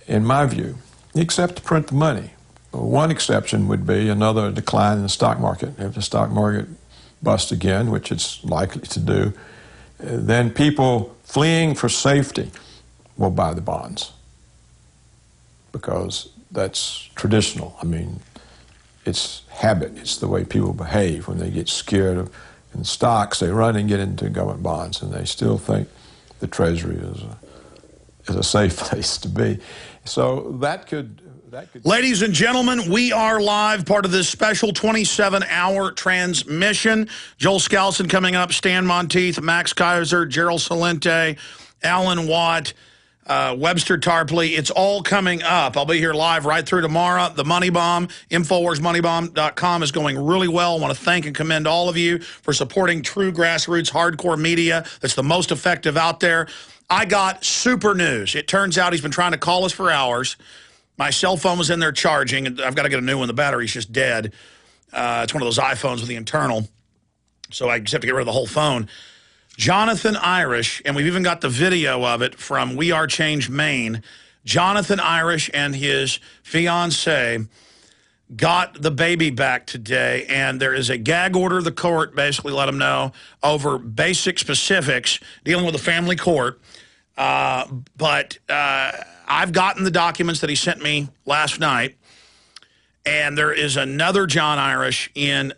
in my view, except to print the money. One exception would be another decline in the stock market. If the stock market busts again, which it's likely to do, then people fleeing for safety will buy the bonds because that's traditional. I mean, it's habit. It's the way people behave. When they get scared in stocks, they run and get into government bonds, and they still think the Treasury is a safe place to be. So that could... Ladies and gentlemen, we are live, part of this special 27-hour transmission. Joel Skousen coming up, Stan Monteith, Max Keiser, Gerald Celente, Alan Watt, Webster Tarpley. It's all coming up. I'll be here live right through tomorrow. The Money Bomb, InfoWarsMoneyBomb.com is going really well. I want to thank and commend all of you for supporting true grassroots hardcore media that's the most effective out there. I got super news. It turns out he's been trying to call us for hours. My cell phone was in there charging, and I've got to get a new one. The battery's just dead. It's one of those iPhones with the internal, so I just have to get rid of the whole phone. Jonathan Irish, and we've even got the video of it from We Are Change Maine. Jonathan Irish and his fiancée got the baby back today, and there is a gag order. The court basically let them know over basic specifics dealing with a family court. But I've gotten the documents that he sent me last night, and there is another John Irish in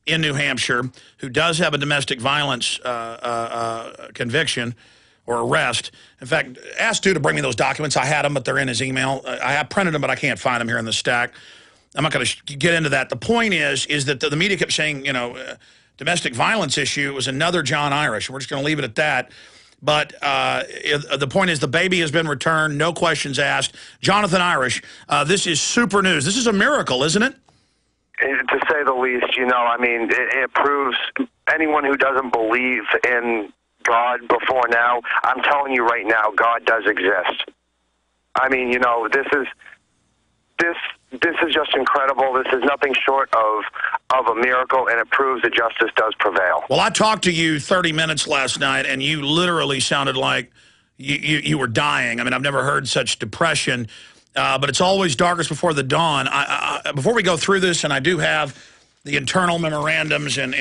New Hampshire who does have a domestic violence conviction or arrest. In fact, asked Stu to bring me those documents. I had them, but they're in his email. I have printed them, but I can't find them here in the stack. I'm not going to get into that. The point is that the media kept saying, you know, domestic violence issue was another John Irish. We're just going to leave it at that. But the point is the baby has been returned, no questions asked. Jonathan Irish, this is super news. This is a miracle, isn't it? To say the least, you know, I mean, it proves anyone who doesn't believe in God before now, I'm telling you right now, God does exist. I mean, you know, this is just incredible. This is nothing short of a miracle, and it proves that justice does prevail. Well, I talked to you 30 minutes last night, and you literally sounded like you were dying. I mean, I've never heard such depression, but it's always darkest before the dawn. Before we go through this, and I do have the internal memorandums and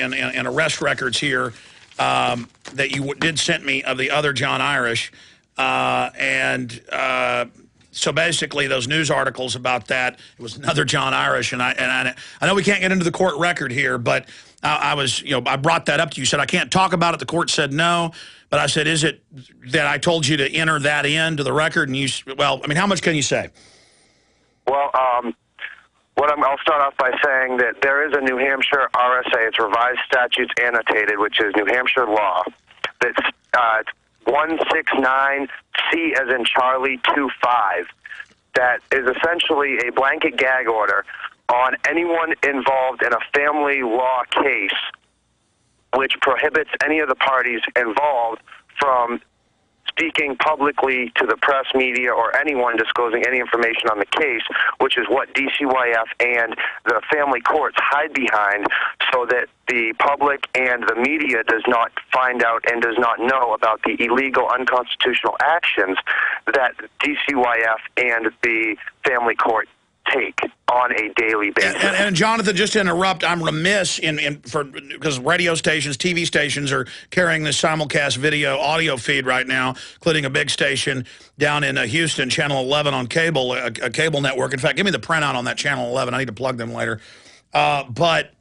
arrest records here that you did send me of the other John Irish, so basically, those news articles about that, it was another John Irish, and I know we can't get into the court record here, but I was, you know, I brought that up to you. You said I can't talk about it. The court said no, but I said, is it that I told you to enter that into the record? And you, well, I mean, how much can you say? Well, I'll start off by saying that there is a New Hampshire RSA. It's Revised Statutes Annotated, which is New Hampshire law. That's 169 C as in Charlie 25. That is essentially a blanket gag order on anyone involved in a family law case, which prohibits any of the parties involved from speaking publicly to the press, media, or anyone disclosing any information on the case, which is what DCYF and the family courts hide behind so that the public and the media does not find out and does not know about the illegal, unconstitutional actions that DCYF and the family court take on a daily basis. And Jonathan, just to interrupt, I'm remiss because radio stations, TV stations are carrying this simulcast video audio feed right now, including a big station down in Houston, Channel 11 on cable, a cable network. In fact, give me the printout on that Channel 11. I need to plug them later. But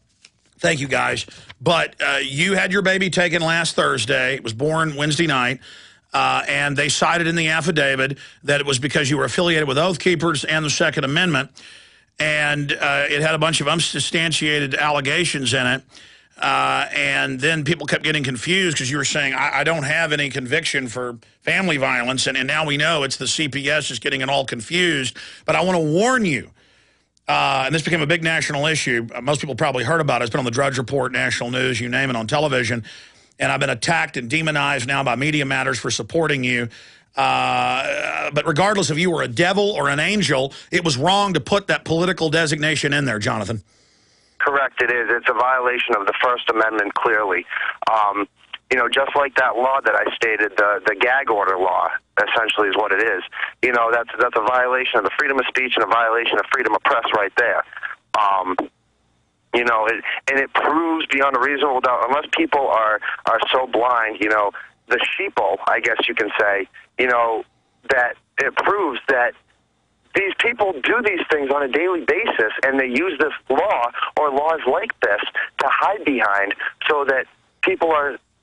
thank you, guys. But you had your baby taken last Thursday. It was born Wednesday night. And they cited in the affidavit that it was because you were affiliated with Oath Keepers and the Second Amendment. And it had a bunch of unsubstantiated allegations in it. And then people kept getting confused because you were saying, I don't have any conviction for family violence. And now we know it's the CPS just getting it all confused. But I want to warn you, and this became a big national issue. Most people probably heard about it. It's been on the Drudge Report, national news, you name it, on television. And I've been attacked and demonized now by Media Matters for supporting you. But regardless if you were a devil or an angel, it was wrong to put that political designation in there, Jonathan. Correct, it is. It's a violation of the First Amendment, clearly. You know, just like that law that I stated, the gag order law, essentially is what it is. You know, that's a violation of the freedom of speech and a violation of freedom of press right there. You know, and it proves beyond a reasonable doubt, unless people are so blind, you know, the sheeple, I guess you can say, you know, that it proves that these people do these things on a daily basis, and they use this law or laws like this to hide behind so that people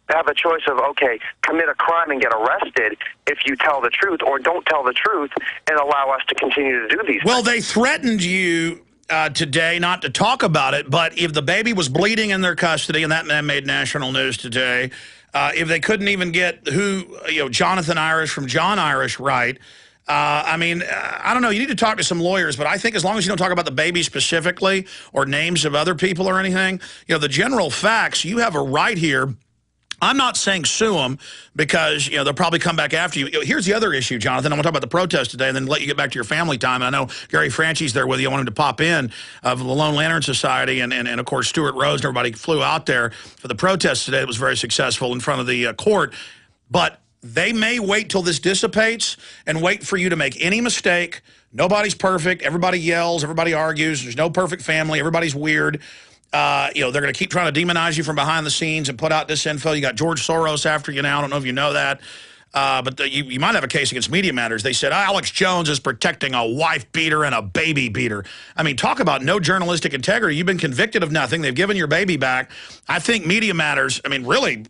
have a choice of, okay, commit a crime and get arrested if you tell the truth, or don't tell the truth and allow us to continue to do these Well, things. they threatened you today not to talk about it, but if the baby was bleeding in their custody, and that made national news today, if they couldn't even get Jonathan Irish from John Irish right, I mean, I don't know. You need to talk to some lawyers, but I think as long as you don't talk about the baby specifically or names of other people or anything, you know, the general facts, you have a right here. I'm not saying sue them because, you know, they'll probably come back after you. Here's the other issue, Jonathan. I want to talk about the protest today and then let you get back to your family time. And I know Gary Franchi's there with you. I want him to pop in of the Lone Lantern Society. And of course, Stuart Rose and everybody flew out there for the protest today. It was very successful in front of the court. But they may wait till this dissipates and wait for you to make any mistake. Nobody's perfect. Everybody yells. Everybody argues. There's no perfect family. Everybody's weird. You know, they're going to keep trying to demonize you from behind the scenes and put out disinfo. You got George Soros after you now. I don't know if you know that. But you might have a case against Media Matters. They said Alex Jones is protecting a wife beater and a baby beater. I mean, talk about no journalistic integrity. You've been convicted of nothing. They've given your baby back. I think Media Matters, I mean, really,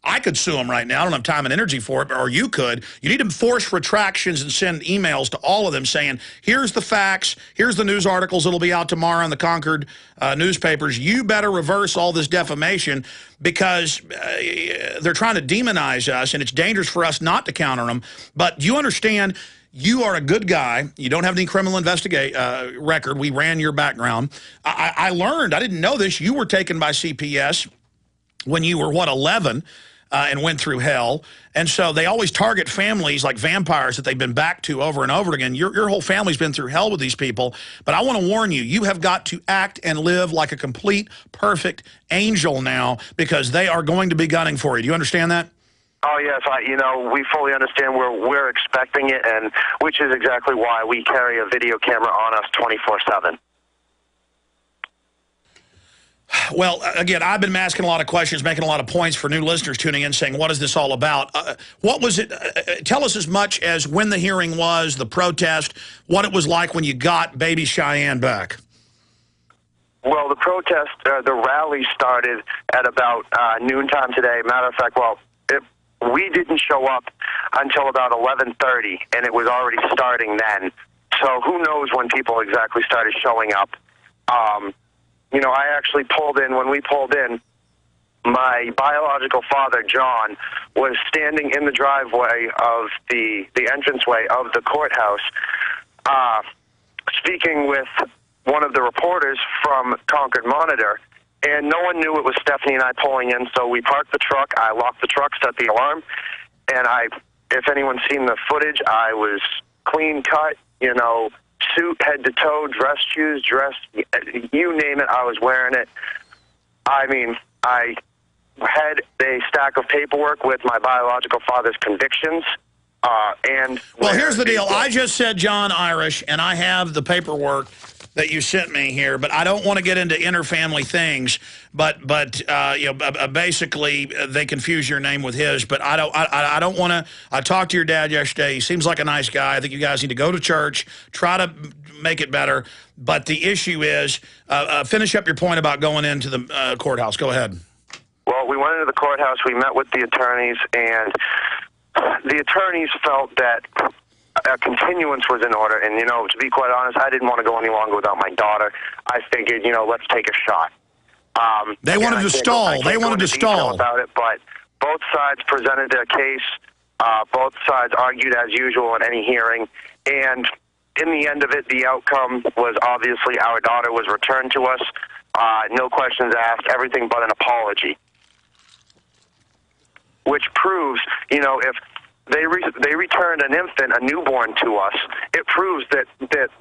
I could sue them right now. I don't have time and energy for it, or you could. You need to force retractions and send emails to all of them saying, here's the facts, here's the news articles that'll be out tomorrow in the Concord newspapers. You better reverse all this defamation because they're trying to demonize us, and it's dangerous for us not to counter them. But you understand, you are a good guy. You don't have any criminal record. We ran your background. I learned, I didn't know this, you were taken by CPS when you were, what, 11? And went through hell. And so they always target families like vampires that they've been back to over and over again. Your whole family's been through hell with these people. But I want to warn you, you have got to act and live like a complete, perfect angel now, because they are going to be gunning for you. Do you understand that? Oh, yes, you know, we fully understand we're expecting it, and which is exactly why we carry a video camera on us 24/7. Well, again, I've been asking a lot of questions, making a lot of points for new listeners tuning in, saying, what is this all about? What was it? Tell us as much as when the hearing was, the protest, what it was like when you got baby Cheyenne back. Well, the protest, the rally started at about noontime today. Matter of fact, we didn't show up until about 11:30, and it was already starting then. So who knows when people exactly started showing up. You know, I actually pulled in, when we pulled in, my biological father, John, was standing in the driveway of the entranceway of the courthouse, speaking with one of the reporters from Concord Monitor, and no one knew it was Stephanie and I pulling in, so we parked the truck, I locked the truck, set the alarm, and if anyone's seen the footage, I was clean cut, you know, suit head to toe, dress shoes, you name it, I was wearing it. I mean, I had a stack of paperwork with my biological father's convictions. Well, here's the deal. I just said John Irish, and I have the paperwork that you sent me here, but I don't want to get into interfamily things. But you know, basically they confuse your name with his. But I don't want to. I talked to your dad yesterday. He seems like a nice guy. I think you guys need to go to church, try to make it better. But the issue is, finish up your point about going into the courthouse. Go ahead. Well, we went into the courthouse. We met with the attorneys, and the attorneys felt that a continuance was in order. And, you know, to be quite honest, I didn't want to go any longer without my daughter. I figured, you know, let's take a shot. They wanted to stall. They wanted to stall about it, but both sides presented their case. Both sides argued as usual in any hearing. And in the end of it, the outcome was obviously our daughter was returned to us. No questions asked, everything but an apology. Which proves, you know, if they returned an infant, a newborn to us, it proves that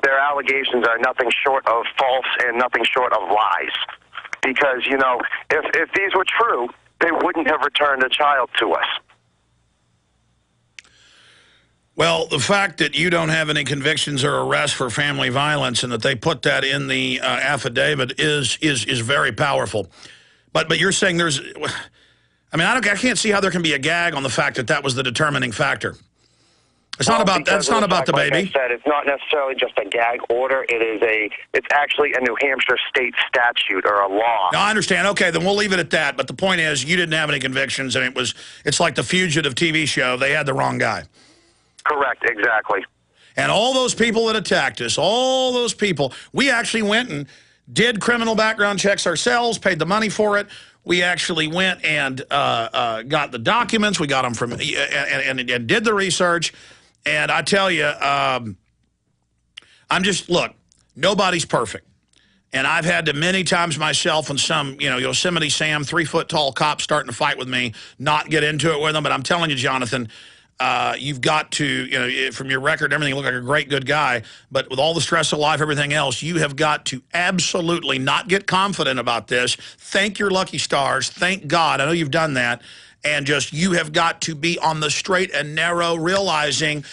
their allegations are nothing short of false and nothing short of lies. Because, you know, if these were true, they wouldn't have returned a child to us. Well, the fact that you don't have any convictions or arrests for family violence and that they put that in the affidavit is very powerful. But you're saying there's, I mean, I can't see how there can be a gag on the fact that that was the determining factor. It's not about that's not about the baby. Like I said, it's not necessarily just a gag order. It's actually a New Hampshire state statute or a law. No, I understand. Okay, then we'll leave it at that. But the point is, you didn't have any convictions, and it's like the Fugitive TV show. They had the wrong guy. Correct, exactly. And all those people that attacked us, all those people, we actually went and did criminal background checks ourselves, paid the money for it. We actually went and got the documents. We got them from and did the research. And I tell you, look, nobody's perfect. And I've had to many times myself and some, Yosemite Sam, 3-foot-tall cop starting to fight with me, not get into it with them. But I'm telling you, Jonathan, you've got to, from your record, everything, you look like a great, good guy. But with all the stress of life, everything else, you have got to absolutely not get confident about this. Thank your lucky stars. Thank God. I know you've done that. And you have got to be on the straight and narrow, realizing,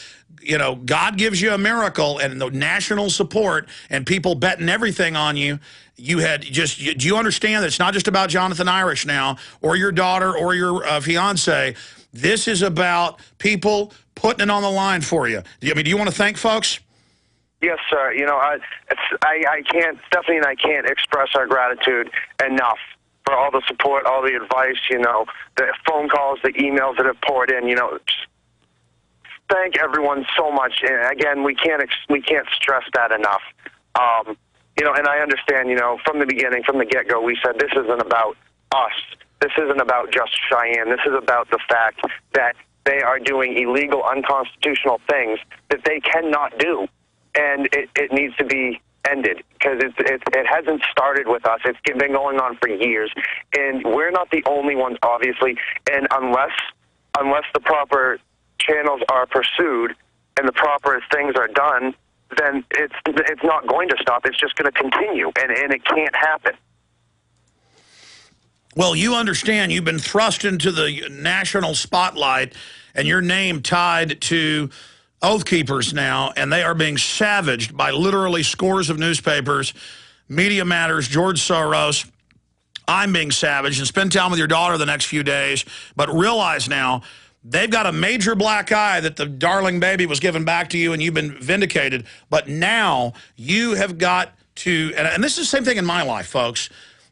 God gives you a miracle and the national support and people betting everything on you. Do you understand that it's not just about Jonathan Irish now or your daughter or your fiance? This is about people putting it on the line for you. Do you want to thank folks? Yes, sir. I can't, Stephanie and I can't express our gratitude enough for all the support, all the advice, the phone calls, the emails that have poured in, just thank everyone so much. And again, we can't stress that enough. And I understand, from the beginning, from the get-go, we said this isn't about us. This isn't about just Cheyenne. This is about the fact that they are doing illegal, unconstitutional things that they cannot do. And it needs to be ended because it hasn't started with us. It's been going on for years. And we're not the only ones, obviously. And unless the proper channels are pursued and the proper things are done, then it's not going to stop. It's just going to continue, and it can't happen. Well, you understand you've been thrust into the national spotlight and your name tied to Oath Keepers now, and they are being savaged by literally scores of newspapers, Media Matters, George Soros. I'm being savaged, and spend time with your daughter the next few days. But realize now, they've got a major black eye that the darling baby was given back to you, and you've been vindicated. But now you have got to, and this is the same thing in my life, folks.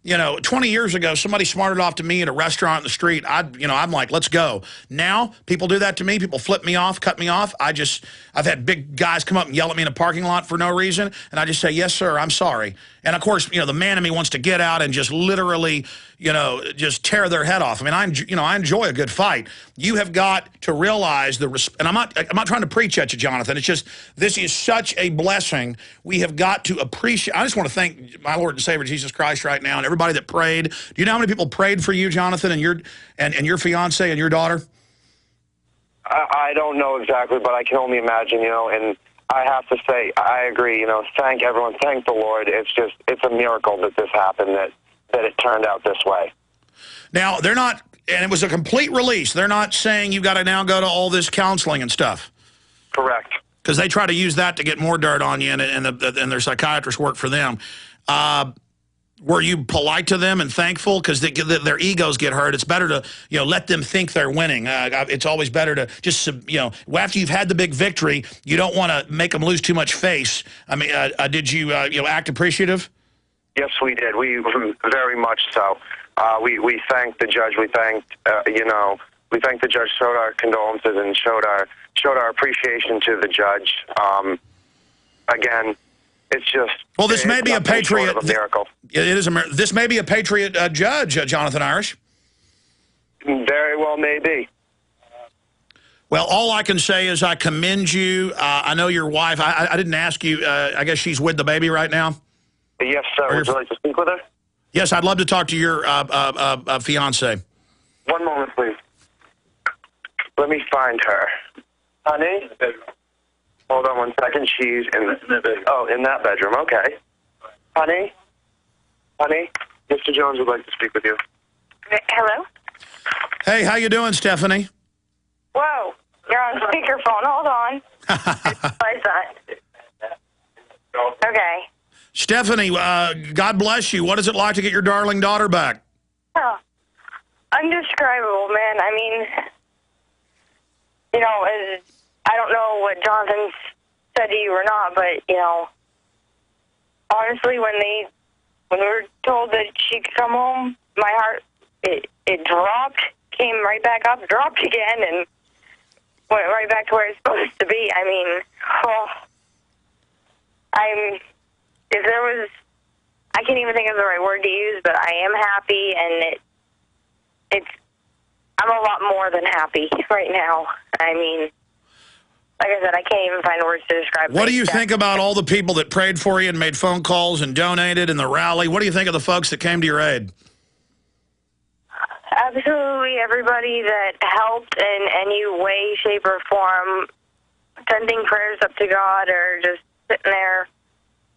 20 years ago, somebody smarted off to me at a restaurant in the street. I'm like, let's go. Now, people do that to me. People flip me off, cut me off. I've had big guys come up and yell at me in a parking lot for no reason, and I just say, yes, sir, I'm sorry. And, of course, the man in me wants to get out and just literally, just tear their head off. I mean, I enjoy a good fight. You have got to realize and I'm not trying to preach at you, Jonathan. It's just this is such a blessing. We have got to appreciate. I just want to thank my Lord and Savior Jesus Christ right now and everybody that prayed. Do you know how many people prayed for you, Jonathan, and your fiance and your daughter? I don't know exactly, but I can only imagine, and I have to say, I agree, thank everyone, thank the Lord. It's a miracle that this happened, that it turned out this way. Now, they're not, and it was a complete release. They're not saying you've got to now go to all this counseling and stuff. Correct. Because they try to use that to get more dirt on you, and their psychiatrists work for them. Were you polite to them and thankful? Because their egos get hurt. It's better to let them think they're winning. It's always better to just after you've had the big victory, you don't want to make them lose too much face. I mean, did you act appreciative? Yes, we did. We very much so. We thanked the judge. We thanked we thanked the judge. Showed our condolences and showed our appreciation to the judge. Again. It's just this may be a patriot miracle. It is this may be a patriot judge, Jonathan Irish. Very well, may be. Well, all I can say is I commend you. I know your wife. I didn't ask you. I guess she's with the baby right now. Yes, sir. Would you like to speak with her? Yes, I'd love to talk to your fiance. One moment, please. Let me find her, honey. Hold on one second. She's in that bedroom. Okay. Honey? Mr. Jones would like to speak with you. Hello? Hey, how you doing, Stephanie? Whoa, you're on speakerphone. Hold on. Why is that? Okay. Stephanie, God bless you. What is it like to get your darling daughter back? Oh, undescribable, man. I mean, you know, I don't know what Jonathan said to you or not, but, you know, honestly, when we were told that she could come home, my heart, it dropped, came right back up, dropped again, and went right back to where it's supposed to be. I mean, if there was, I can't even think of the right word to use, but I am happy, and I'm a lot more than happy right now. I mean, like I said, I can't even find words to describe it. What do you think about all the people that prayed for you and made phone calls and donated in the rally? What do you think of the folks that came to your aid? Absolutely everybody that helped in any way, shape, or form, sending prayers up to God or just sitting there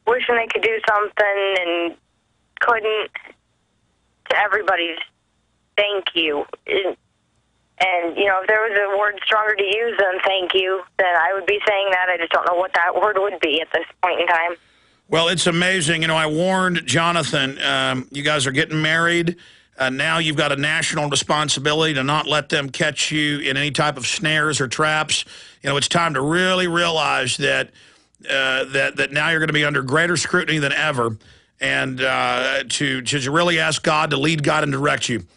wishing they could do something and couldn't. To everybody, thank you. And, you know, if there was a word stronger to use than thank you, then I would be saying that. I just don't know what that word would be at this point in time. Well, it's amazing. You know, I warned Jonathan, you guys are getting married. Now you've got a national responsibility to not let them catch you in any type of snares or traps. You know, it's time to really realize that that now you're going to be under greater scrutiny than ever, and to really ask God to lead God and direct you.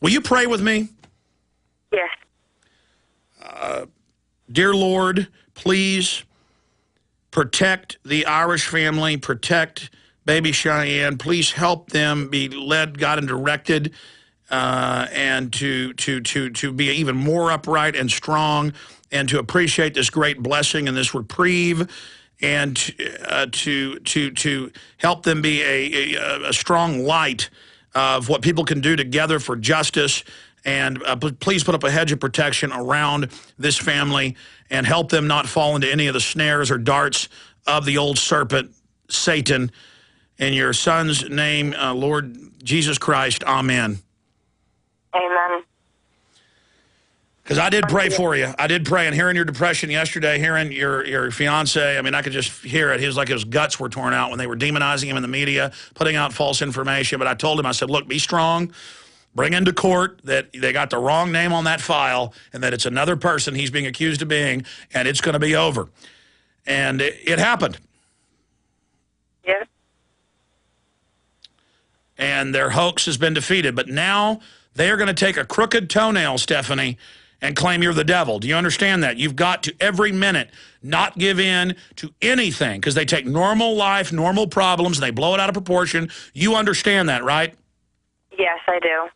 Will you pray with me? Yes. Dear Lord, please protect the Irish family, protect baby Cheyenne. Please help them be led, God, and directed, and to be even more upright and strong, and to appreciate this great blessing and this reprieve, and to help them be a strong light of what people can do together for justice. And please put up a hedge of protection around this family and help them not fall into any of the snares or darts of the old serpent, Satan. In your son's name, Lord Jesus Christ, amen. Amen. Because I did pray for you. I did pray. And hearing your depression yesterday, hearing your fiance, I mean, I could just hear it. He was like his guts were torn out when they were demonizing him in the media, putting out false information. But I told him, I said, look, be strong. Bring into court that they got the wrong name on that file and that it's another person he's being accused of being, and it's going to be over. And it happened. Yeah. And their hoax has been defeated. But now they are going to take a crooked toenail, Stephanie, and claim you're the devil. Do you understand that? You've got to, every minute, not give in to anything, because they take normal life, normal problems, and they blow it out of proportion. You understand that, right? Yes, I do.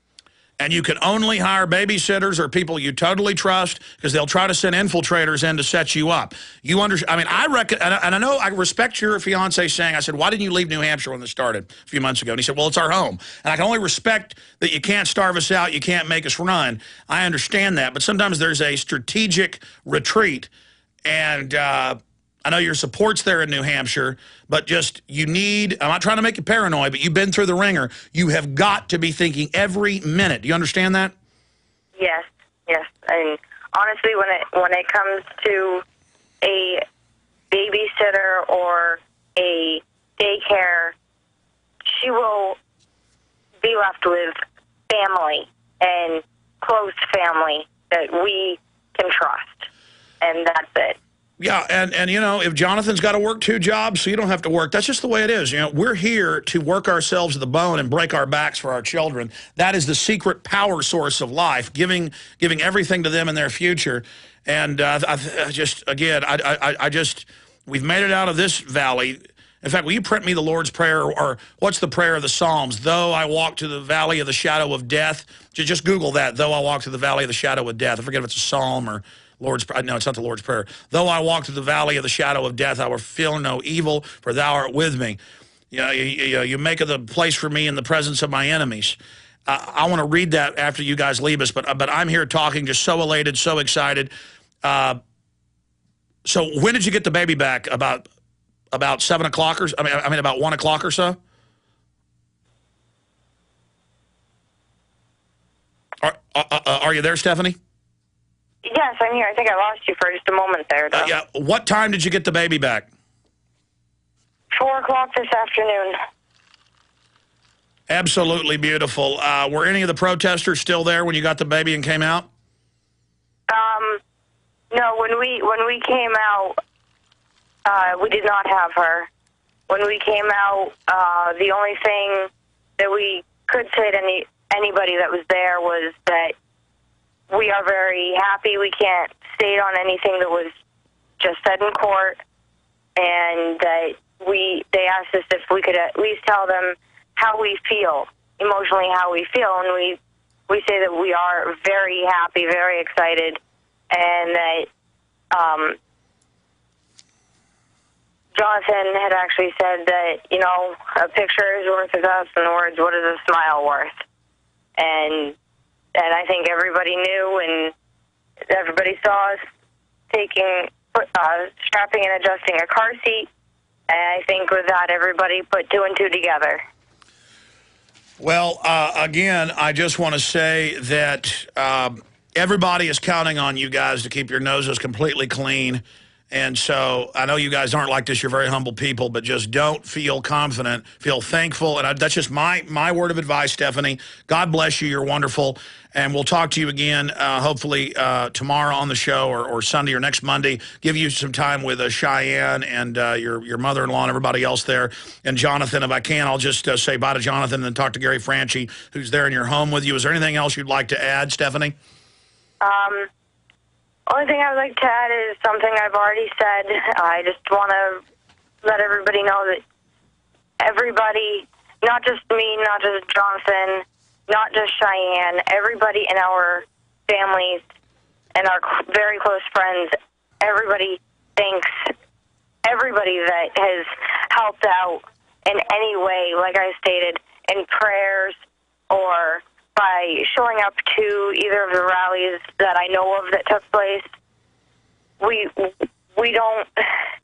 And you can only hire babysitters or people you totally trust, because they'll try to send infiltrators in to set you up. You understand? I mean, I reckon, and I know I respect your fiance saying, I said, why didn't you leave New Hampshire when this started a few months ago? And he said, well, it's our home. And I can only respect that you can't starve us out, you can't make us run. I understand that. But sometimes there's a strategic retreat. And I know your support's there in New Hampshire, but just you need, I'm not trying to make you paranoid, but you've been through the ringer. You have got to be thinking every minute. Do you understand that? Yes, yes. And honestly, when it comes to a babysitter or a daycare, she will be left with family and close family that we can trust. And that's it. Yeah, and you know, if Jonathan's got to work 2 jobs, so you don't have to work, that's just the way it is. You know, we're here to work ourselves to the bone and break our backs for our children. That is the secret power source of life, giving everything to them in their future. And we've made it out of this valley. In fact, will you print me the Lord's Prayer, or what's the prayer of the Psalms? Though I walk to the valley of the shadow of death. Just Google that, though I walk to the valley of the shadow of death. I forget if it's a psalm or Lord's Prayer. No, it's not the Lord's Prayer. Though I walk through the valley of the shadow of death, I will feel no evil, for thou art with me. You know, you make the place for me in the presence of my enemies. I want to read that after you guys leave us, but I'm here talking, just so elated, so excited. So when did you get the baby back? About 7 o'clock or I mean about 1 o'clock or so? Are you there, Stephanie? Yes, I'm here. I think I lost you for just a moment there, though. Yeah. What time did you get the baby back? 4 o'clock this afternoon. Absolutely beautiful. Were any of the protesters still there when you got the baby and came out? No, when we came out, we did not have her. When we came out, the only thing that we could say to anybody that was there was that we are very happy. We can't state on anything that was just said in court, and that they asked us if we could at least tell them how we feel, emotionally how we feel, and we say that we are very happy, very excited, and that Jonathan had actually said that, you know, a picture is worth a thousand words. What is a smile worth? And I think everybody knew, and everybody saw us strapping and adjusting a car seat. And I think with that, everybody put 2 and 2 together. Well, again, I just want to say that everybody is counting on you guys to keep your noses completely clean. And so I know you guys aren't like this. You're very humble people, but just don't feel confident. Feel thankful. And that's just my word of advice, Stephanie. God bless you. You're wonderful. And we'll talk to you again, hopefully tomorrow on the show or Sunday or next Monday. Give you some time with Cheyenne and your mother-in-law and everybody else there. And Jonathan, if I can, I'll just say bye to Jonathan and then talk to Gary Franchi, who's there in your home with you. Is there anything else you'd like to add, Stephanie? Only thing I would like to add is something I've already said. I just want to let everybody know that everybody, not just me, not just Jonathan, not just Cheyenne, everybody in our families and our very close friends, everybody thanks everybody that has helped out in any way, like I stated, in prayers or by showing up to either of the rallies that I know of that took place. We don't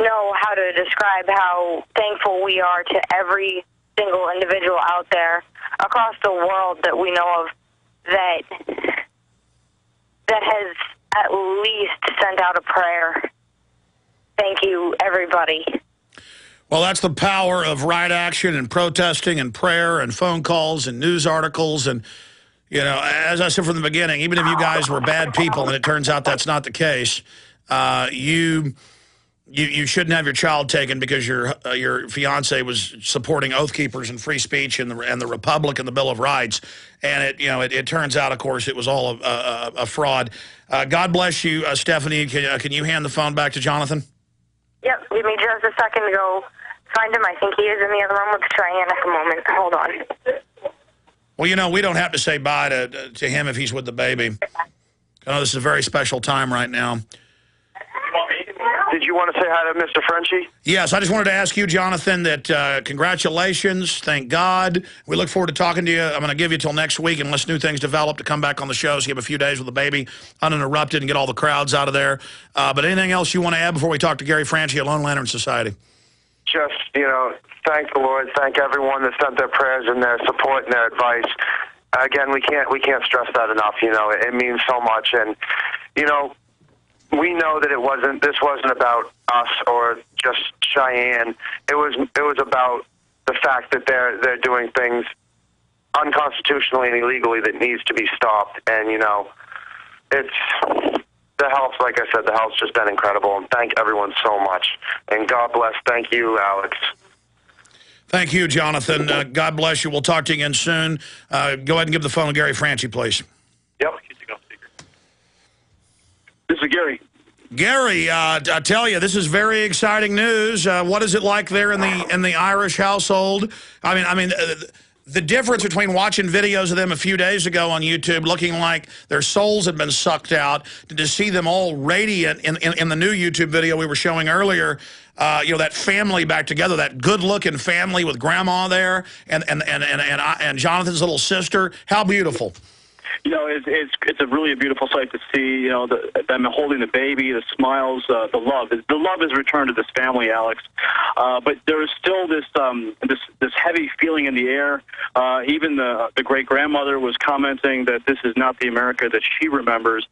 know how to describe how thankful we are to every single individual out there across the world that we know of that has at least sent out a prayer. Thank you, everybody. Well, that's the power of right action and protesting and prayer and phone calls and news articles. And, you know, as I said from the beginning, even if you guys were bad people and it turns out that's not the case, you shouldn't have your child taken because your fiance was supporting Oath Keepers and free speech and the Republic and the Bill of Rights. And it turns out, of course, it was all a fraud. God bless you, Stephanie. Can you hand the phone back to Jonathan? Yep, give me just a second to go find him. I think he is in the other room with Cheyenne at the moment. Hold on. Well, you know, we don't have to say bye to him if he's with the baby. I know this is a very special time right now. Did you want to say hi to Mr. Frenchie? Yes, I just wanted to ask you, Jonathan, that congratulations, thank God. We look forward to talking to you. I'm going to give you till next week unless new things develop to come back on the show so you have a few days with the baby uninterrupted and get all the crowds out of there. But anything else you want to add before we talk to Gary Franchi at Lone Lantern Society? Just, you know, thank the Lord, thank everyone that sent their prayers and their support and their advice. Again, we can't stress that enough. You know, it means so much. And, you know, we know that this wasn't about us or just Cheyenne. It was about the fact that they're doing things unconstitutionally and illegally that needs to be stopped. And, you know, it's the help's, like I said, the help's just been incredible. And thank everyone so much. And God bless. Thank you, Alex. Thank you, Jonathan. God bless you. We'll talk to you again soon. Go ahead and give the phone to Gary Franchi, please. Yep. This is Gary. Gary, I tell you, this is very exciting news. What is it like there in the Irish household? I mean, the difference between watching videos of them a few days ago on YouTube, looking like their souls had been sucked out, to see them all radiant in the new YouTube video we were showing earlier. You know, that family back together, that good-looking family with Grandma there, and Jonathan's little sister. How beautiful. You know, it's a really beautiful sight to see. You know, them holding the baby, the smiles, the love. The love has returned to this family, Alex. But there is still this heavy feeling in the air. Even the great grandmother was commenting that this is not the America that she remembers,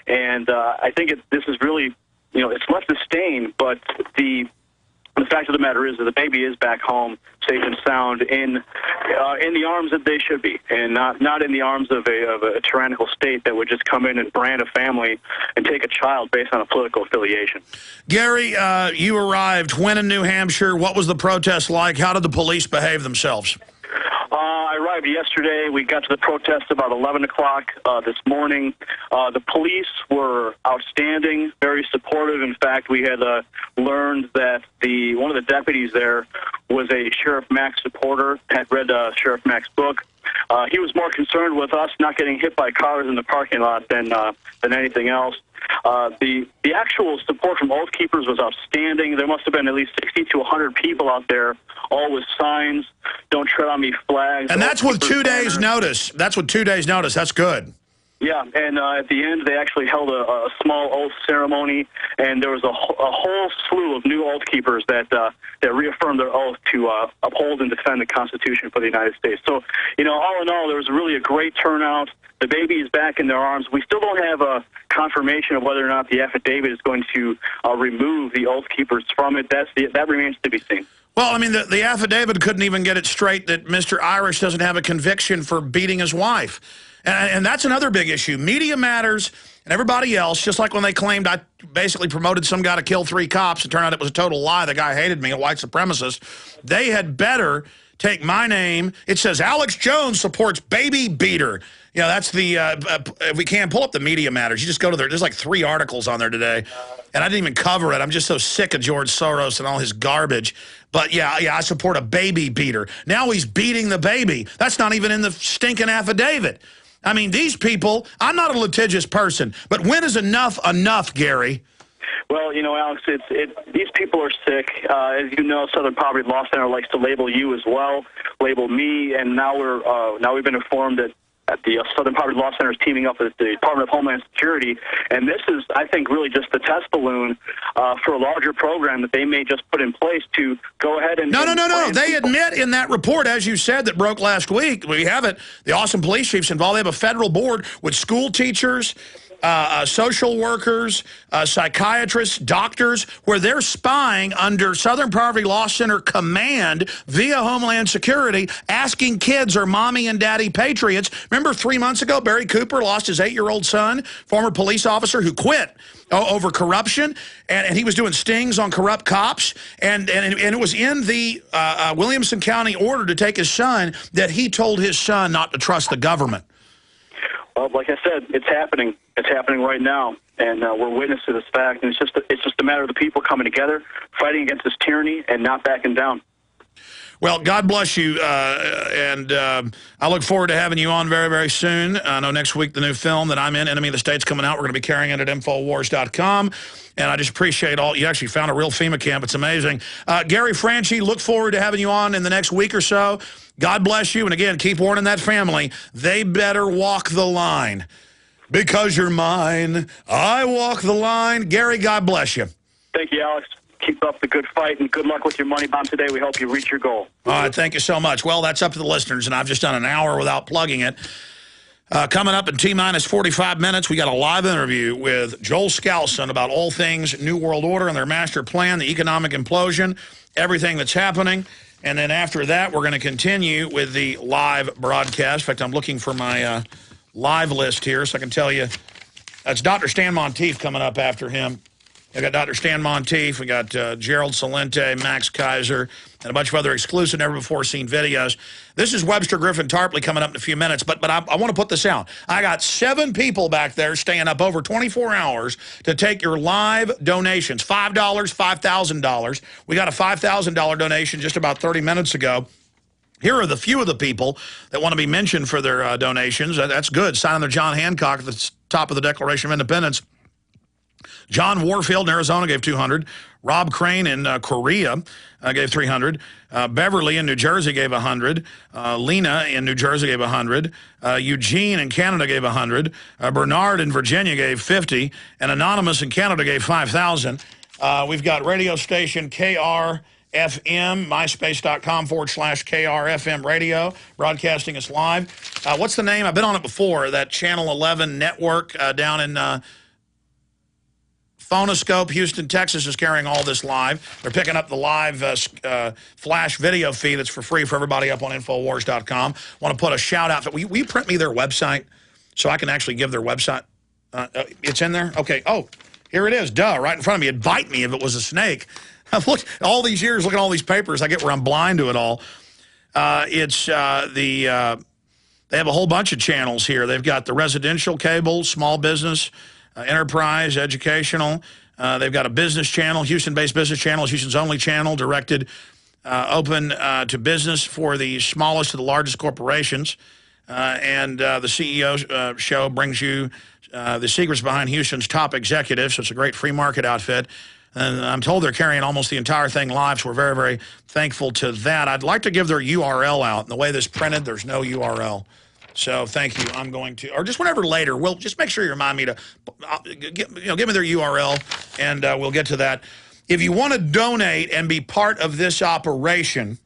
and I think this is really, you know, it's left a stain. But the fact of the matter is that the baby is back home, safe and sound, in the arms that they should be, and not in the arms of a tyrannical state that would just come in and brand a family and take a child based on a political affiliation. Gary, you arrived when in New Hampshire? What was the protest like? How did the police behave themselves? I arrived yesterday. We got to the protest about 11 o'clock this morning. The police were outstanding, very supportive. In fact, we had learned that one of the deputies there was a Sheriff Max supporter, had read Sheriff Max's book. He was more concerned with us not getting hit by cars in the parking lot than anything else. The actual support from Oath Keepers was outstanding. There must have been at least 60 to 100 people out there, all with signs, "Don't tread on me" flags. And that's with 2 days' notice. That's with 2 days' notice. That's good. Yeah, and at the end, they actually held a small oath ceremony, and there was a whole slew of new Oath Keepers that reaffirmed their oath to uphold and defend the Constitution for the United States. So, you know, all in all, there was really a great turnout. The baby is back in their arms. We still don't have a confirmation of whether or not the affidavit is going to remove the Oath Keepers from it. That remains to be seen. Well, I mean, the affidavit couldn't even get it straight that Mr. Irish doesn't have a conviction for beating his wife. And that's another big issue. Media Matters and everybody else, just like when they claimed I basically promoted some guy to kill 3 cops, it turned out it was a total lie. The guy hated me, a white supremacist. They had better take my name. It says Alex Jones supports baby beater. You know, that's the, we can't pull up the Media Matters. You just go to there's like 3 articles on there today. And I didn't even cover it. I'm just so sick of George Soros and all his garbage. But yeah, I support a baby beater. Now he's beating the baby. That's not even in the stinking affidavit. I mean, these people, I'm not a litigious person, but when is enough enough, Gary? Well, you know, Alex, these people are sick. As you know, Southern Poverty Law Center likes to label you as well, label me, and now we've been informed that the Southern Poverty Law Center is teaming up with the Department of Homeland Security, and this is, I think, really just the test balloon for a larger program that they may just put in place to go ahead and... No. They admit in that report, as you said, that broke last week, we have it, the awesome police chiefs involved. They have a federal board with school teachers, social workers, psychiatrists, doctors, where they're spying under Southern Poverty Law Center command via Homeland Security, asking kids, are mommy and daddy patriots? Remember 3 months ago, Barry Cooper lost his 8-year-old son, former police officer who quit over corruption, and he was doing stings on corrupt cops, and it was in the Williamson County order to take his son that he told his son not to trust the government. Well, like I said, it's happening. It's happening right now, and we're witness to this fact. And it's just a matter of the people coming together, fighting against this tyranny, and not backing down. Well, God bless you, and I look forward to having you on very, very soon. I know next week the new film that I'm in, Enemy of the State's coming out. We're going to be carrying it at Infowars.com, and I just appreciate you actually found a real FEMA camp. It's amazing. Gary Franchi, look forward to having you on in the next week or so. God bless you, and again, keep warning that family. They better walk the line. Because you're mine, I walk the line. Gary, God bless you. Thank you, Alex. Keep up the good fight, and good luck with your money bomb today. We hope you reach your goal. All right, thank you so much. Well, that's up to the listeners, and I've just done an hour without plugging it. Coming up in T-minus 45 minutes, we got a live interview with Joel Skousen about all things New World Order and their master plan, the economic implosion, everything that's happening. And then after that, we're going to continue with the live broadcast. In fact, I'm looking for my live list here so I can tell you. That's Dr. Stan Monteith coming up after him. We got Dr. Stan Monteith, we got Gerald Celente, Max Keiser, and a bunch of other exclusive, never-before-seen videos. This is Webster Tarpley coming up in a few minutes, but I want to put this out. I got 7 people back there staying up over 24 hours to take your live donations, $5, $5,000. We got a $5,000 donation just about 30 minutes ago. Here are the few of the people that want to be mentioned for their donations. That's good. Signing their John Hancock at the top of the Declaration of Independence. John Warfield in Arizona gave 200. Rob Crane in Korea gave 300. Beverly in New Jersey gave 100. Lena in New Jersey gave 100. Eugene in Canada gave 100. Bernard in Virginia gave 50. And Anonymous in Canada gave 5,000. We've got radio station KRFM, myspace.com/KRFM radio, broadcasting us live. What's the name? I've been on it before, that Channel 11 network down in Phonoscope, Houston, Texas is carrying all this live. They're picking up the live flash video feed that's for free for everybody up on Infowars.com. Want to put a shout out. Will you print me their website so I can actually give their website? It's in there? Okay. Oh, here it is. Duh, right in front of me. It'd bite me if it was a snake. I've looked all these years, looking at all these papers. I get where I'm blind to it all. They have a whole bunch of channels here. They've got the residential cable, small business, enterprise, educational. They've got a business channel, Houston-based business channel, Houston's only channel, directed open to business for the smallest to the largest corporations. And the CEO show brings you the secrets behind Houston's top executives. So it's a great free market outfit. And I'm told they're carrying almost the entire thing live, so we're very, very thankful to that. I'd like to give their URL out. And the way this printed, there's no URL. So thank you. I'm going to, or just whenever later, we'll just make sure you remind me to, give me their URL, and we'll get to that. If you want to donate and be part of this operation,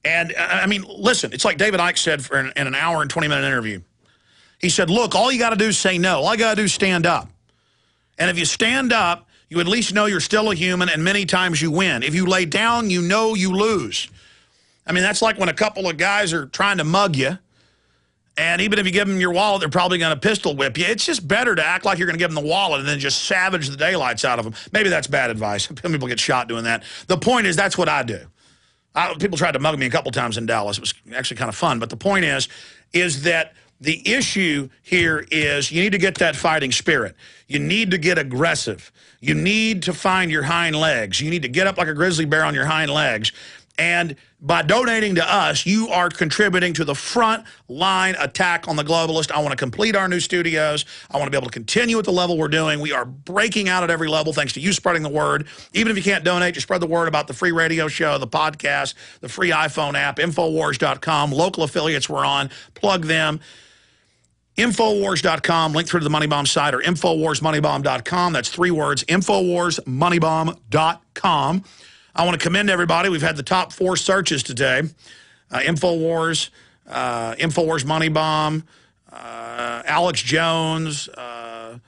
and I mean, listen, it's like David Icke said in an hour and 20-minute interview. He said, look, all you got to do is say no. All you got to do is stand up. And if you stand up, you at least know you're still a human, and many times you win. If you lay down, you know you lose. I mean, that's like when a couple of guys are trying to mug you. And even if you give them your wallet, they're probably going to pistol whip you. It's just better to act like you're going to give them the wallet and then just savage the daylights out of them. Maybe that's bad advice. People get shot doing that. The point is, that's what I do. People tried to mug me a couple times in Dallas. It was actually kind of fun. But the point is that the issue here is you need to get that fighting spirit. You need to get aggressive. You need to find your hind legs. You need to get up like a grizzly bear on your hind legs. And by donating to us, you are contributing to the front line attack on the globalist. I want to complete our new studios. I want to be able to continue at the level we're doing. We are breaking out at every level thanks to you spreading the word. Even if you can't donate, just spread the word about the free radio show, the podcast, the free iPhone app, Infowars.com. Local affiliates we're on. Plug them. Infowars.com, link through to the Money Bomb site, or InfowarsMoneyBomb.com. That's 3 words, InfowarsMoneyBomb.com. I want to commend everybody. We've had the top 4 searches today. Infowars, Infowars Money Bomb, Alex Jones. I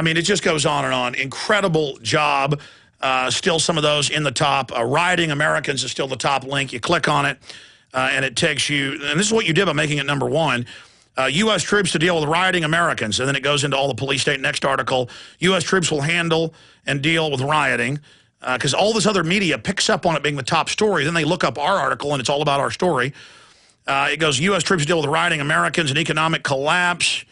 mean, it just goes on and on. Incredible job. Still some of those in the top. Rioting Americans is still the top link. You click on it, and it takes you. And this is what you did by making it number 1. U.S. troops to deal with rioting Americans. And then it goes into all the police state. Next article, U.S. troops will handle and deal with rioting. Because all this other media picks up on it being the top story. Then they look up our article, and it's all about our story. It goes, U.S. troops deal with rioting Americans and economic collapse.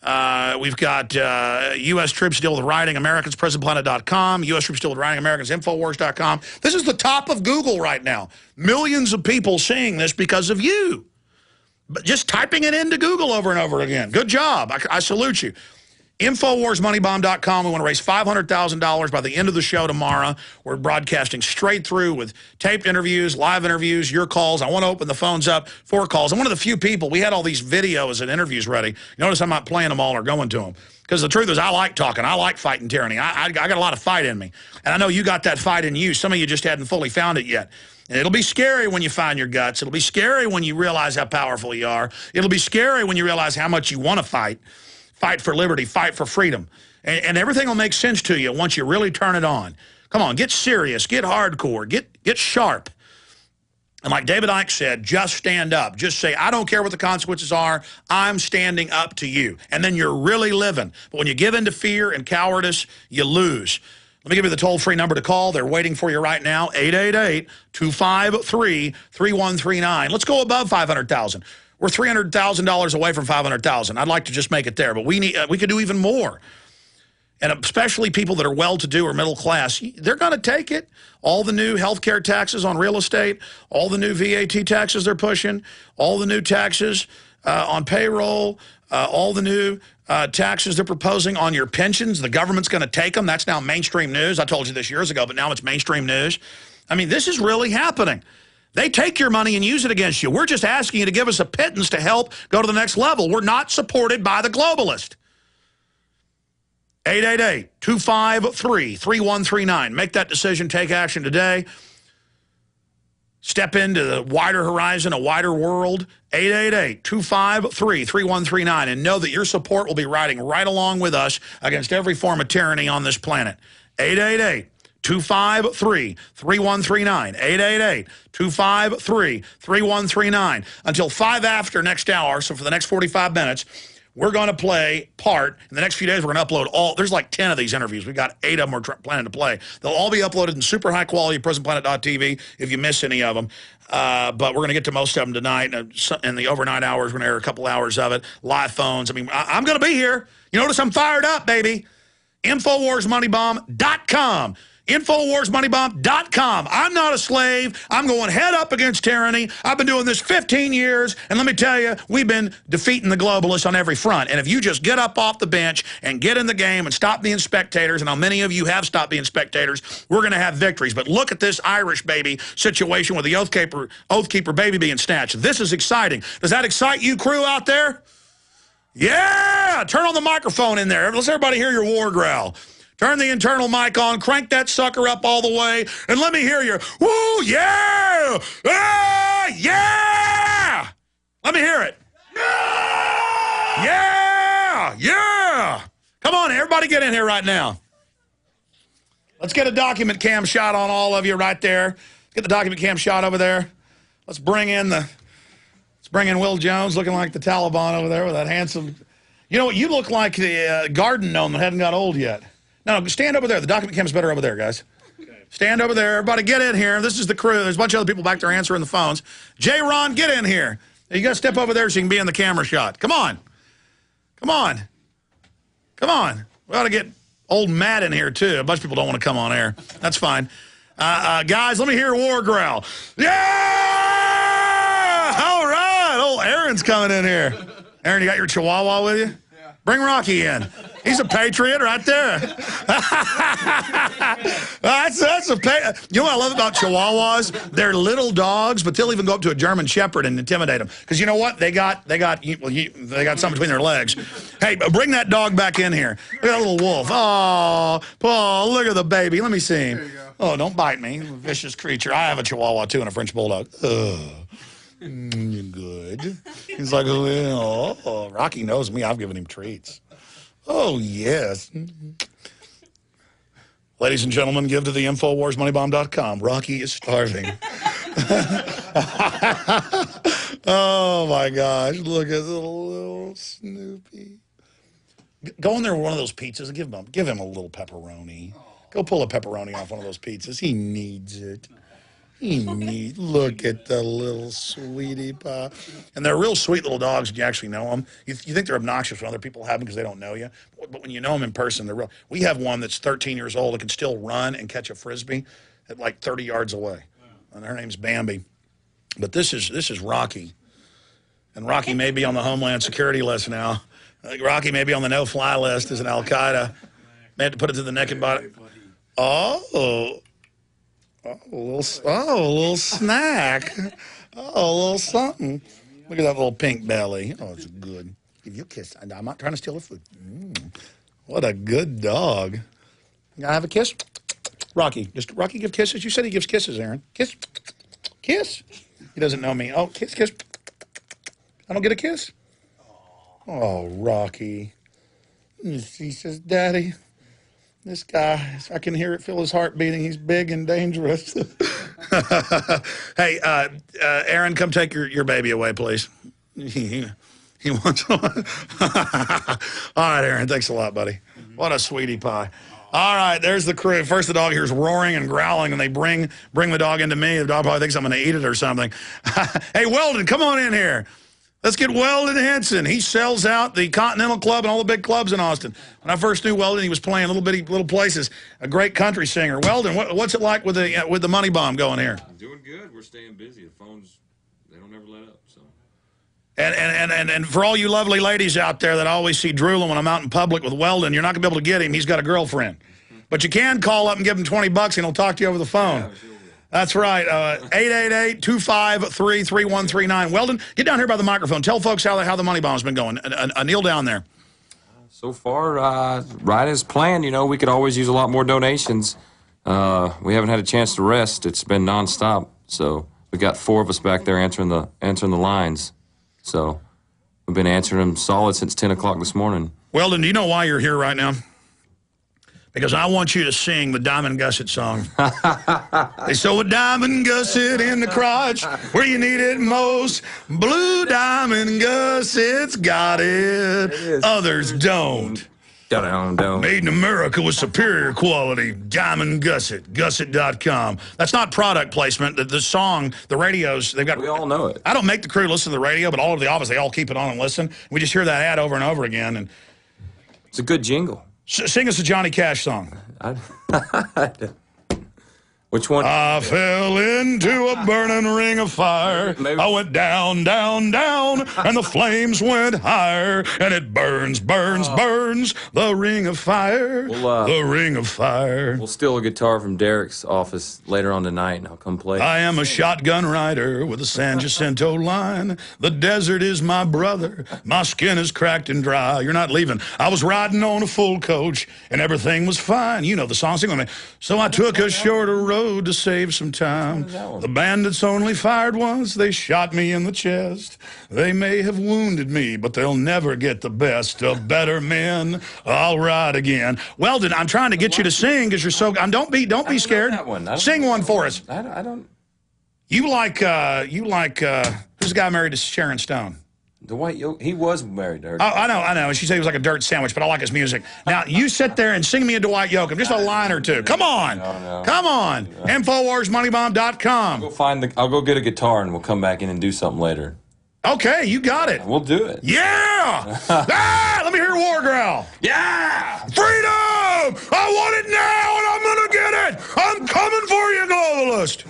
We've got U.S. troops deal with rioting Americans, PrisonPlanet.com. U.S. troops deal with rioting Americans, Infowars.com. This is the top of Google right now. Millions of people seeing this because of you. But just typing it into Google over and over again. Good job. I salute you. InfowarsMoneyBomb.com. We want to raise $500,000 by the end of the show tomorrow. We're broadcasting straight through with taped interviews, live interviews, your calls. I want to open the phones up for calls. I'm one of the few people. We had all these videos and interviews ready. You notice I'm not playing them all or going to them. Because the truth is, I like talking. I like fighting tyranny. I got a lot of fight in me. And I know you got that fight in you. Some of you just hadn't fully found it yet. And it'll be scary when you find your guts. It'll be scary when you realize how powerful you are. It'll be scary when you realize how much you want to fight. Fight for liberty, fight for freedom. And everything will make sense to you once you really turn it on. Come on, get serious, get hardcore, get sharp. And like David Icke said, just stand up. Just say, I don't care what the consequences are. I'm standing up to you. And then you're really living. But when you give in to fear and cowardice, you lose. Let me give you the toll-free number to call. They're waiting for you right now, 888-253-3139. Let's go above $500,000. We're $300,000 away from $500,000. I'd like to just make it there, but we could do even more. And especially people that are well-to-do or middle class, they're going to take it. All the new health care taxes on real estate, all the new VAT taxes they're pushing, all the new taxes on payroll, all the new taxes they're proposing on your pensions. The government's going to take them. That's now mainstream news. I told you this years ago, but now it's mainstream news. I mean, this is really happening. They take your money and use it against you. We're just asking you to give us a pittance to help go to the next level. We're not supported by the globalist. 888-253-3139. Make that decision. Take action today. Step into the wider horizon, a wider world. 888-253-3139. And know that your support will be riding right along with us against every form of tyranny on this planet. 888-253-3139. 888-253-3139. Until 5 after next hour, so for the next 45 minutes, we're going to play part. In the next few days, we're going to upload all. There's like 10 of these interviews. We've got 8 of them we're planning to play. They'll all be uploaded in super high quality, prisonplanet.tv, if you miss any of them. But we're going to get to most of them tonight. In the overnight hours, we're going to air a couple hours of it. Live phones. I mean, I'm going to be here. You notice I'm fired up, baby. InfoWarsMoneyBomb.com. InfoWarsMoneyBomb.com. I'm not a slave. I'm going head up against tyranny. I've been doing this 15 years, and let me tell you, we've been defeating the globalists on every front. And if you just get up off the bench and get in the game and stop being spectators, and how many of you have stopped being spectators, we're going to have victories. But look at this Irish baby situation with the Oath Keeper baby being snatched. This is exciting. Does that excite you, crew out there? Yeah! Turn on the microphone in there. Let's everybody hear your war growl. Turn the internal mic on, crank that sucker up all the way, and let me hear you. Woo, yeah! Ah, yeah! Let me hear it. Yeah! Yeah! Come on, everybody get in here right now. Let's get a document cam shot on all of you right there. Get the document cam shot over there. Let's bring in Will Jones looking like the Taliban over there with that handsome. You know what? You look like the garden gnome that hadn't got old yet. No, stand over there. The document cam's better over there, guys. Okay. Stand over there. Everybody get in here. This is the crew. There's a bunch of other people back there answering the phones. J. Ron, get in here. You got to step over there so you can be in the camera shot. Come on. Come on. Come on. We ought to get old Matt in here, too. A bunch of people don't want to come on air. That's fine. Guys, let me hear a war growl. Yeah! All right. Old Aaron's coming in here. Aaron, you got your Chihuahua with you? Yeah. Bring Rocky in. He's a patriot right there. that's a you know what I love about Chihuahuas? They're little dogs, but they'll even go up to a German Shepherd and intimidate them. Because you know what? They got something between their legs. Hey, bring that dog back in here. Look at that little wolf. Oh, Paul, look at the baby. Let me see him. Oh, don't bite me. I'm a vicious creature. I have a Chihuahua, too, and a French Bulldog. You're good. He's like, oh, Rocky knows me. I've given him treats. Oh, yes. Ladies and gentlemen, give to the InfoWarsMoneyBomb.com. Rocky is starving. Oh, my gosh. Look at the little Snoopy. Go in there with one of those pizzas and give him a little pepperoni. Go pull a pepperoni off one of those pizzas. He needs it. Look at the little sweetie pie. And they're real sweet little dogs when you actually know them. You think they're obnoxious when other people have them because they don't know you. But when you know them in person, they're real. We have one that's 13 years old that can still run and catch a Frisbee at like 30 yards away. And her name's Bambi. But this is Rocky. And Rocky may be on the Homeland Security list now. Rocky may be on the no-fly list as an Al-Qaeda. May have to put it to the neck and body. Oh, a little snack. Oh, a little something. Look at that little pink belly. Oh, it's good. Give you a kiss. I'm not trying to steal the food. What a good dog. You have a kiss? Rocky. Does Rocky give kisses? You said he gives kisses, Aaron. Kiss. Kiss. He doesn't know me. Oh, kiss, kiss. I don't get a kiss? Oh, Rocky. He says, Daddy. This guy, I can feel his heart beating. He's big and dangerous. Hey, Aaron, come take your baby away, please. He wants one. All right, Aaron, thanks a lot, buddy. What a sweetie pie. All right, there's the crew. First, the dog here's roaring and growling, and they bring the dog into me. The dog probably thinks I'm going to eat it or something. Hey, Weldon, come on in here. Let's get Weldon Henson. He sells out the Continental Club and all the big clubs in Austin. When I first knew Weldon, he was playing little places. A great country singer. Weldon, what's it like with the money bomb going here? Doing good. We're staying busy. The phones, they don't ever let up. So And for all you lovely ladies out there that always see drooling when I'm out in public with Weldon, you're not going to be able to get him. He's got a girlfriend. But you can call up and give him $20 and he'll talk to you over the phone. Yeah, sure. That's right. 888-253-3139. Weldon, get down here by the microphone. Tell folks how the money bomb's been going. Kneel down there. So far, right as planned. You know, we could always use a lot more donations. We haven't had a chance to rest. It's been nonstop. So we got 4 of us back there answering the lines. So we've been answering them solid since 10 o'clock this morning. Weldon, do you know why you're here right now? Because I want you to sing the Diamond Gusset song. They sew a diamond gusset in the crotch where you need it most. Blue diamond gussets got it. Others don't. Made in America with superior quality. Diamond Gusset. Gusset.com. That's not product placement. The song, the radios, they've got. We all know it. I don't make the crew listen to the radio, but all over the office, they all keep it on and listen. We just hear that ad over and over again. And it's a good jingle. Sing us a Johnny Cash song. Which one? I fell into a burning ring of fire. Maybe. I went down, down, down, and the flames went higher. And it burns, burns, burns, the ring of fire, the ring of fire. We'll steal a guitar from Derek's office later on tonight, and I'll come play. I am a shotgun rider with a San Jacinto line. The desert is my brother. My skin is cracked and dry. You're not leaving. I was riding on a full coach, and everything was fine. You know the song. Sing with me. So I took a shorter road to save some time. The bandits only fired once. They shot me in the chest. They may have wounded me, but they'll never get the best of better men. I'll ride again. Weldon, I'm trying to get you to sing because you're so. Don't be scared. Sing one for us. I don't. You like who's the guy married to Sharon Stone? Dwight Yoakam, he was married to her. Oh, I know. She said he was like a dirt sandwich, but I like his music. Now, you sit there and sing me a Dwight Yoakam, just a line or two. Come on. No. Come on. InfoWarsMoneyBomb.com. I'll go get a guitar, and we'll come back in and do something later. Okay, you got it. We'll do it. Yeah! Let me hear a war growl. Yeah! Freedom! I want it now, and I'm going to get it. I'm coming for you, globalist.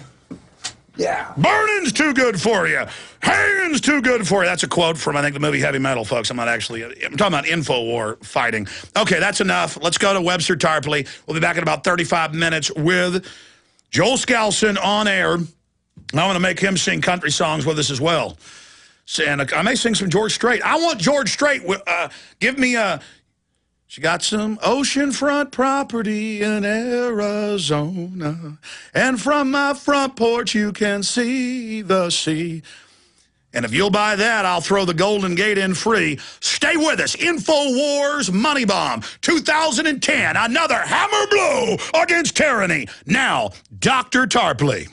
Yeah. Burning's too good for you. Hanging's too good for you. That's a quote from, I think, the movie Heavy Metal, folks. I'm talking about InfoWar fighting. Okay, that's enough. Let's go to Webster Tarpley. We'll be back in about 35 minutes with Joel Skousen on air. I want to make him sing country songs with us as well. And I may sing some George Strait. I want George Strait. Give me a... She got some oceanfront property in Arizona, and from my front porch you can see the sea. And if you'll buy that, I'll throw the Golden Gate in free. Stay with us. InfoWars Money Bomb 2010, another hammer blow against tyranny. Now, Dr. Tarpley.